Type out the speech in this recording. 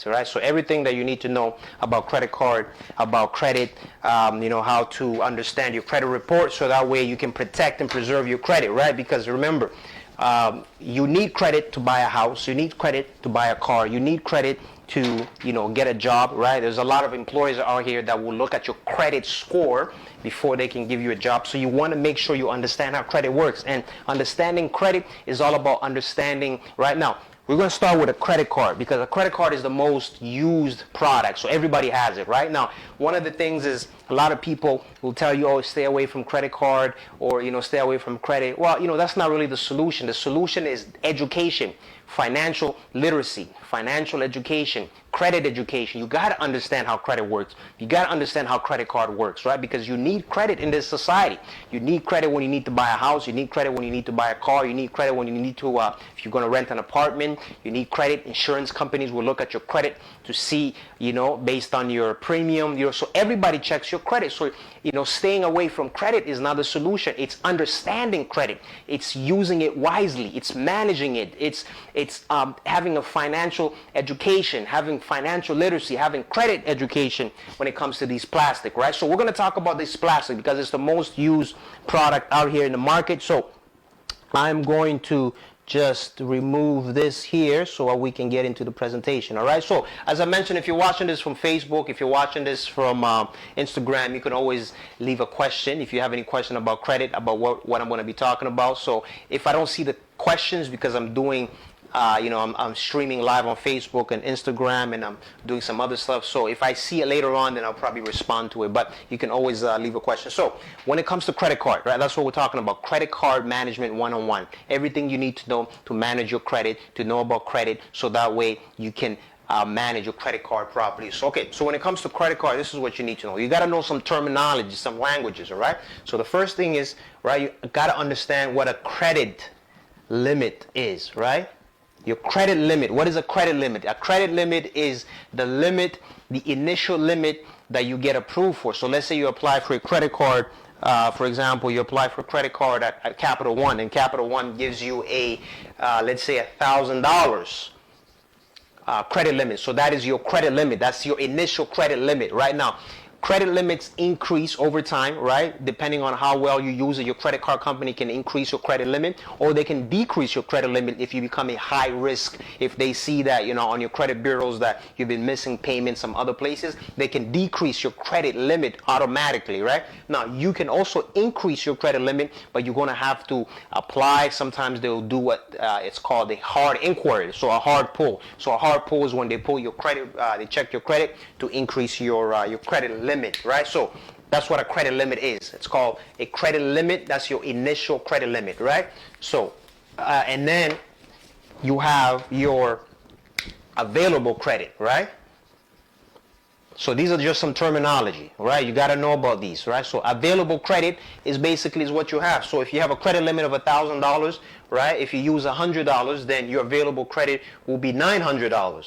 credit, right? So everything that you need to know about credit card, about credit, how to understand your credit report, so that way you can protect and preserve your credit, right? Because remember, you need credit to buy a house, you need credit to buy a car, you need credit to get a job, right? There's a lot of employers out here that will look at your credit score before they can give you a job. So you want to make sure you understand how credit works. And understanding credit is all about understanding. Right now, we're going to start with a credit card, because a credit card is the most used product. So everybody has it. Right now, one of the things is a lot of people will tell you, oh, stay away from credit card, or stay away from credit. Well, that's not really the solution. The solution is education, financial literacy, financial education, credit education. You got to understand how credit works. You got to understand how credit card works, right? Because you need credit in this society. You need credit when you need to buy a house. You need credit when you need to buy a car. You need credit when you need to, if you're going to rent an apartment. You need credit. Insurance companies will look at your credit to see, based on your premium. So everybody checks your credit. So, staying away from credit is not the solution. It's understanding credit. It's using it wisely. It's managing it. It's having a financial education, having financial literacy, having credit education when it comes to these plastic, right? So we're going to talk about this plastic because it's the most used product out here in the market. So I'm going to just remove this here so we can get into the presentation. All right, so as I mentioned, if you're watching this from Facebook, if you're watching this from Instagram, you can always leave a question if you have any question about credit, about what I'm going to be talking about. So if I don't see the questions, because I'm doing I'm streaming live on Facebook and Instagram, and I'm doing some other stuff. So if I see it later on, then I'll probably respond to it. But you can always leave a question. So when it comes to credit card, right, that's what we're talking about. Credit card management 101. Everything you need to know to manage your credit, to know about credit, so that way you can manage your credit card properly. So, so when it comes to credit card, this is what you need to know. You got to know some terminology, some languages, all right? So the first thing is, right, you got to understand what a credit limit is, right? Your credit limit. What is a credit limit? A credit limit is the limit, the initial limit that you get approved for. So let's say you apply for a credit card. For example, you apply for a credit card at Capital One, and Capital One gives you a, let's say, $1,000 credit limit. So that is your credit limit. That's your initial credit limit. Right now, credit limits increase over time, right? Depending on how well you use it, your credit card company can increase your credit limit, or they can decrease your credit limit if you become a high risk. If they see that, on your credit bureaus that you've been missing payments some other places, they can decrease your credit limit automatically, right? Now, you can also increase your credit limit, but you're going to have to apply. Sometimes they'll do what it's called a hard inquiry, so a hard pull. So a hard pull is when they pull your credit, they check your credit to increase your credit limit. Right? So that's what a credit limit is. It's called a credit limit. That's your initial credit limit, right? So, and then you have your available credit, right? So these are just some terminology, right? You got to know about these, right? So available credit is basically what you have. So if you have a credit limit of $1,000, right? If you use $100, then your available credit will be $900.